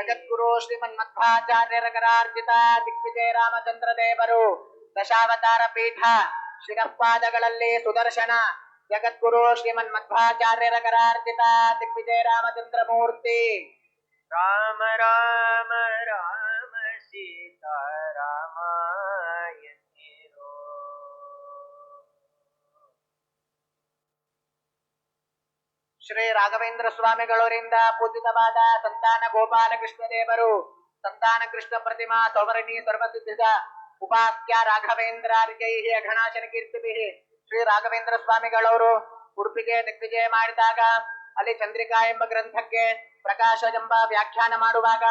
ಜಗದ್ಗುರು ಶ್ರೀಮನ್ಮಧ್ವಾಚಾರ್ಯರ ಕರಾರ್ಜಿತ ದಿಗ್ವಿಜಯ ರಾಮಚಂದ್ರ ದೇವರು ದಶಾವತಾರ ಪೀಠ ಶಿರಪಾದಗಳಲ್ಲಿ ಸುದರ್ಶನ ಜಗದ್ಗುರು ಶ್ರೀಮನ್ಮಧ್ವಾಚಾರ್ಯರ ಕರಾರ್ಜಿತ ದಿಗ್ವಿಜಯ ರಾಮಚಂದ್ರ ಮೂರ್ತಿ. ರಾಮ ರಾಮ ರಾಮ ಸೀತಾ ರಾಮಾಯಣಿರೋ. ಶ್ರೀ ರಾಘವೇಂದ್ರ ಸ್ವಾಮಿಗಳವರಿಂದ ಪೂಜಿತವಾದ ಸಂತಾನ ಗೋಪಾಲಕೃಷ್ಣ ದೇವರು ಸಂತಾನ ಕೃಷ್ಣ ಪ್ರತಿಮಾ ಸೌವರ್ಣಿ ಸರ್ವಸಿದ್ಧಿತ ಉಪಾಸ್ಯ ರಾಘವೇಂದ್ರಾರ್ಯೈ ಅಘನಾಶನ ಕೀರ್ತಿಭಿ. ಶ್ರೀ ರಾಘವೇಂದ್ರ ಸ್ವಾಮಿಗಳವರು ಉಡುಪಿಗೆ ದಿಗ್ವಿಜಯ ಮಾಡಿದಾಗ ಅಲ್ಲಿ ಚಂದ್ರಿಕಾ ಎಂಬ ಗ್ರಂಥಕ್ಕೆ ಪ್ರಕಾಶ ಎಂಬ ವ್ಯಾಖ್ಯಾನ ಮಾಡುವಾಗ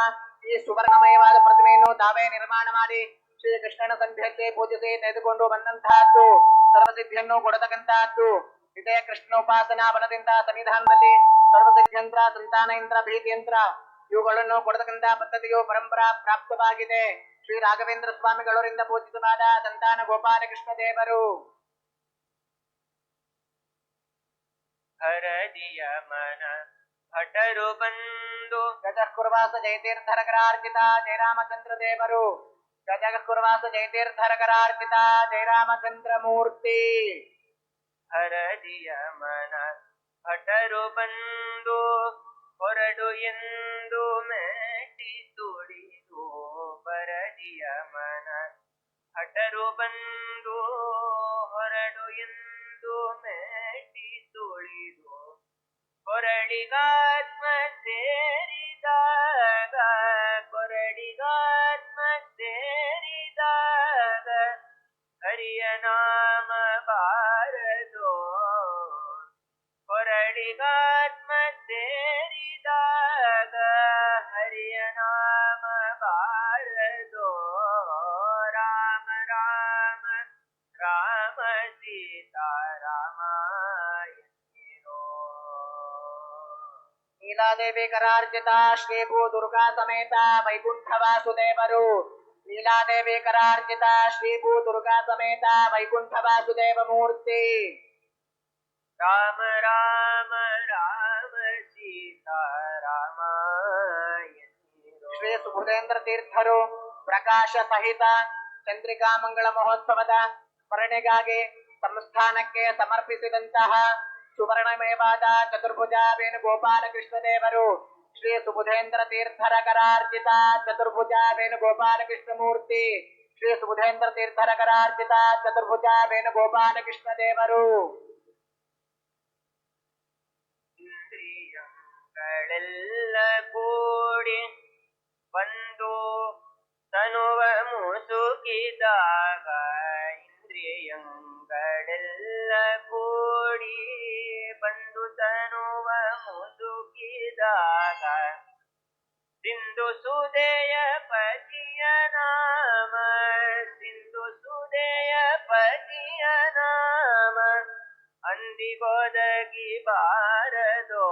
ಈ ಸುವರ್ಣಮಯವಾದ ಪ್ರತಿಮೆಯನ್ನು ತಾವೇ ನಿರ್ಮಾಣ ಮಾಡಿ ಶ್ರೀ ಕೃಷ್ಣನ ಸಂಧಿಯಲ್ಲಿ ಪೂಜಿಸಿ ತೆಗೆದುಕೊಂಡು ಬಂದಂತಹದ್ದು, ಸರ್ವಸಿದ್ಧಿಯನ್ನು ಕೊಡತಕ್ಕಂತಹದ್ದು. ಇದೇ ಕೃಷ್ಣ ಉಪಾಸನಾ ಬಲದಿಂದ ಸನ್ನಿಧಾನದಲ್ಲಿ ಸರ್ವಸಿದ್ಧ್ಯಂತ್ರ, ಸಂತಾನ ಯಂತ್ರ, ಭೀತಿ ಯಂತ್ರ ಇವುಗಳನ್ನು ಕೊಡತಕ್ಕಂತಹ ಪದ್ಧತಿಯು ಪರಂಪರಾ ಪ್ರಾಪ್ತವಾಗಿದೆ. ಶ್ರೀ ರಾಘವೇಂದ್ರ ಸ್ವಾಮಿಗಳವರಿಂದ ಪೂಜಿತವಾದ ಸಂತಾನ ಗೋಪಾಲಕೃಷ್ಣ ದೇವರು. ಹರದಿಯ ಮನ ಭಟರು ಬಂದು ಗಜಕುರ್ವಾಸ ಜಯತೀರ್ಥರಕರಾರ್ಜಿತ ಜಯರಾಮಚಂದ್ರ ದೇವರು ಗಜಕುರ್ವಾಸ ಜಯತೀರ್ಥರಕರಾರ್ಜಿತ ಜಯರಾಮಚಂದ್ರ ಮೂರ್ತಿ. ಹರದಿಯ ಮನ ಭಟರು ಬಂದು ಹೊರಡು ಎಂದು ಮೇಟಿ ತುಳಿದು. ಬರದಿಯ ಮನ ಭಟರು ಬಂದು ಹೊರಡು ಎಂದು ಮೇಟಿ ತುಳಿದು. ಕೊರಡಿಗಾತ್ಮ ಸೇರಿದಾಗ ಕೊರಡಿಗಾತ್ಮ ಸೇರಿದಾಗ ಹರಿಯ ನಾಮ ಬಾರದೋ. ಕೊರಡಿಗಾತ್ಮ ಸೇರಿದಾಗ ಹರಿಯ ನಾಮ ಬಾರದೋ. ರಾಮ ರಾಮ ರಾಮ ಸೀತಾ ರಾಮಾಯಣಿರೋ. ನೀಲಾದೇವಿ ಕರಾರ್ಜಿತ ಶ್ರೀ ಭೂ ದುರ್ಗಾ ಸಮೇತ ವೈಕುಂಠ ವಾಸುದೇವರು ನೀಲಾದೇವಿ ಕರಾರ್ಜಿತ ಶ್ರೀ ಭೂ ದುರ್ಗಾ ಸಮೇತ ವೈಕುಂಠ ವಾಸುದೇವ ಮೂರ್ತಿ. ರಾಮ ರಾಮ ರಾಮ ಸೀತಾ ರಾಮಾಯಣಿರೋ. ಶ್ರೀ ಸುಬುಧೇಂದ್ರ ತೀರ್ಥರು ಪ್ರಕಾಶ ಸಹಿತ ಚಂದ್ರಿಕಾ ಮಂಗಳ ಮಹೋತ್ಸವದ ಸ್ಮರಣೆಗಾಗಿ ಸಂಸ್ಥಾನಕ್ಕೆ ಸಮರ್ಪಿಸಿದಂತಹ ಸುವರ್ಣಮಯವಾದ ಚತುರ್ಭುಜ ವೇಣುಗೋಪಾಲಕೃಷ್ಣ ದೇವರು ಶ್ರೀ ಸುಬುಧೇಂದ್ರ ತೀರ್ಥರ ಕರಾರ್ಜಿತ ಚತುರ್ಭುಜ ವೇಣುಗೋಪಾಲಕೃಷ್ಣ ಮೂರ್ತಿ. ಶ್ರೀ ಸುಬುಧೇಂದ್ರ ತೀರ್ಥರ ಕರಾರ್ಜಿತ ಚತುರ್ಭುಜ ವೇಣುಗೋಪಾಲಕೃಷ್ಣ ದೇವರು. ಇಂದ್ರಿಯಗಳೆಲ್ಲ ಕೂಡಿ ಬಂದು ತನುವ ಮುಸುಕಿದಾಗ. ಇಂದ್ರಿಯಗಳೆಲ್ಲ ಕೂಡಿ ಬಂದು ತನುವ ಮುಸುಕಿದಾಗ. ಸಿಂಧು ಸುದೆಯ ಪತಿಯ ನಾಮ ಸಿಂಧು ಸುದೆಯ ಪತಿಯ ನಾಮ ಅಂದಿಗೊದಗಿ ಬಾರದೋ.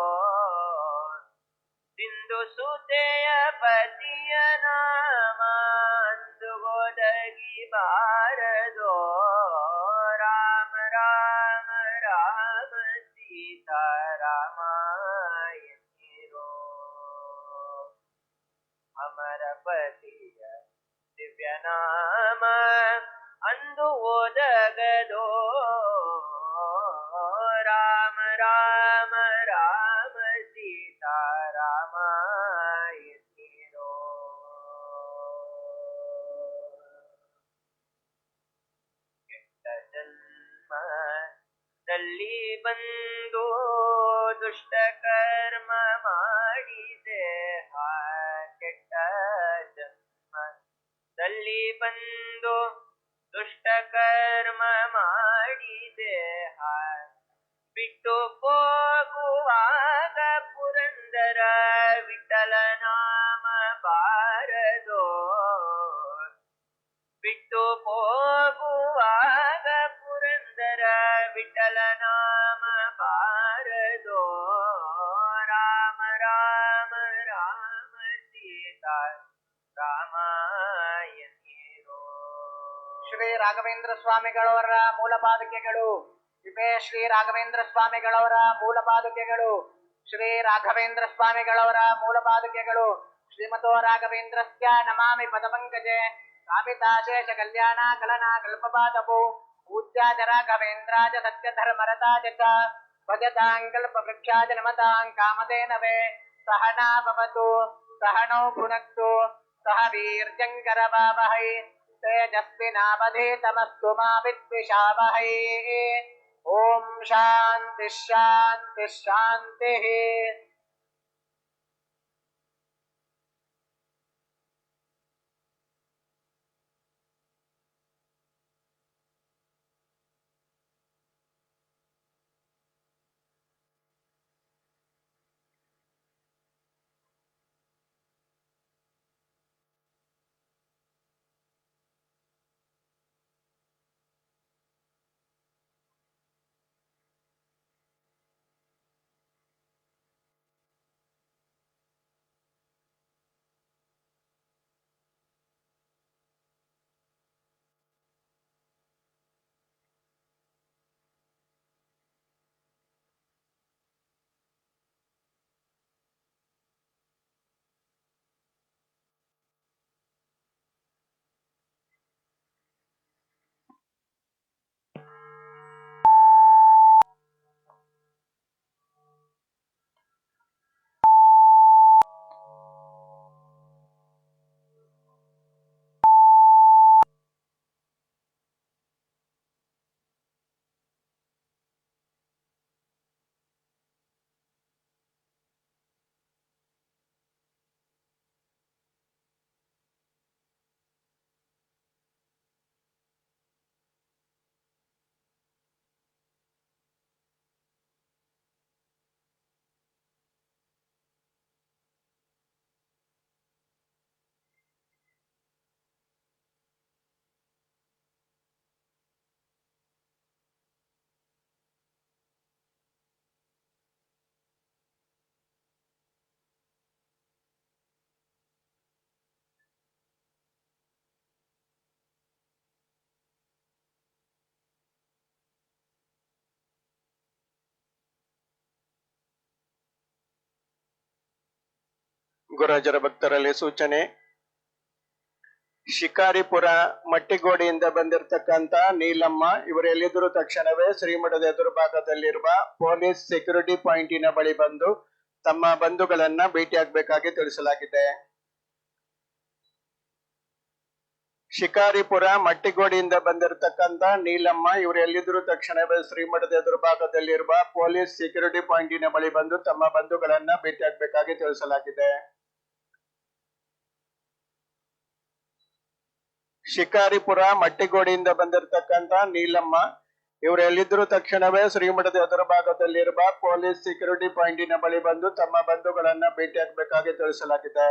ಸಿಂಧು ಸುದೆಯ ಪತಿಯ ನಾಮ ಅಂದುಗೊದಗಿ ಬಾರದೋ. ರಾಮ ರಾಮ ರಾಮ ಸೀತಾ ರಾಮಾಯಣಿರೋ. ಅಮರ ಪತಿಯ ದಿವ್ಯ ನಾಮ ಅಂದು ಓದಗದೋ. ರಾಮ ರಾಮ ರಾಮ ಸೀತಾ ರಾಮಾಯಣಿರೋ. ಕೆಟ್ಟ ಜನ್ಮದಲ್ಲಿ ಬಂದು ದುಷ್ಟ ಕರ್ಮ ಮಾಡಿದೆ. ಕೆಟ್ಟ ಜನ್ಮದಲ್ಲಿ ಬಂದು ದುಷ್ಟ ಕರ್ಮ ಮಾಡಿದೆ. ಬಿಟ್ಟು ಹೋಗುವಾಗ ಪುರಂದರ ವಿಠಲ ನಾಮ ಬಾರದೋ. ಬಿಟ್ಟು ಹೋಗುವಾಗ ಪುರಂದರ ವಿಠಲ ನಾಮ ಬಾರದೋ. ರಾಮ ರಾಮ ರಾಮ ಸೀತಾ ರಾಮಾಯಣಿರೋ. ಶ್ರೀ ರಾಘವೇಂದ್ರ ಸ್ವಾಮಿಗಳವರ ಮೂಲ ಪಾದುಕೆಗಳು ಇವೇ. ಶ್ರೀ ರಾಘವೇಂದ್ರ ಸ್ವಾಮಿಗಳವರ ಮೂಲ ಪಾದುಕೆಗಳು ಶ್ರೀ ರಾಘವೇಂದ್ರ ಸ್ವಾಮಿಗಳವರ ಮೂಲ ಪಾದುಕೆಗಳು श्रीमतो राघवेन्द्रस्य नमामि पदपङ्कजे कामिताशेष कल्याणा कलना कल्पपादपो पूज्याज राघवेन्द्राज सत्यधर्मरताज च भजतां कल्पवृक्षाज नमतां कामधेनवे सहना भवतु सहनौ भुनक्तु सह वीर्यङ्करवावहै तेजस्विनावधीतमस्तु मा विद्विषावहै ॐ शान्तिः शान्तिः शान्तिः। ಗುರುರಾಜರ ಭಕ್ತರಲ್ಲಿ ಸೂಚನೆ. ಶಿಕಾರಿಪುರ ಮಟ್ಟಿಗೋಡಿಯಿಂದ ಬಂದಿರತಕ್ಕಂತ ನೀಲಮ್ಮ ಇವರು ಎಲ್ಲಿದ್ರು ತಕ್ಷಣವೇ ಶ್ರೀಮಠದ ಎದುರು ಭಾಗದಲ್ಲಿರುವ ಪೊಲೀಸ್ ಸೆಕ್ಯೂರಿಟಿ ಪಾಯಿಂಟಿನ ಬಳಿ ಬಂದು ತಮ್ಮ ಬಂಧುಗಳನ್ನ ಭೇಟಿಯಾಗಬೇಕಾಗಿ ತಿಳಿಸಲಾಗಿದೆ. ಶಿಕಾರಿಪುರ ಮಟ್ಟಿಗೋಡಿಯಿಂದ ಬಂದಿರತಕ್ಕಂತ ನೀಲಮ್ಮ ಇವರು ಎಲ್ಲಿದ್ರು ತಕ್ಷಣವೇ ಶ್ರೀಮಠದ ಎದುರು ಭಾಗದಲ್ಲಿರುವ ಪೊಲೀಸ್ ಸೆಕ್ಯೂರಿಟಿ ಪಾಯಿಂಟಿನ ಬಳಿ ಬಂದು ತಮ್ಮ ಬಂಧುಗಳನ್ನ ಭೇಟಿಯಾಗಬೇಕಾಗಿ ತಿಳಿಸಲಾಗಿದೆ. ಶಿಕಾರಿಪುರ ಮಟ್ಟಿಗೋಡಿಯಿಂದ ಬಂದಿರತಕ್ಕಂತ ನೀಲಮ್ಮ ಇವರು ಎಲ್ಲಿದ್ರು ತಕ್ಷಣವೇ ಶ್ರೀಮಠದ ಎದುರು ಭಾಗದಲ್ಲಿರುವ ಪೊಲೀಸ್ ಸೆಕ್ಯೂರಿಟಿ ಪಾಯಿಂಟಿನ ಬಳಿ ಬಂದು ತಮ್ಮ ಬಂಧುಗಳನ್ನ ಭೇಟಿಯಾಗಬೇಕಾಗಿ ತಿಳಿಸಲಾಗಿದೆ.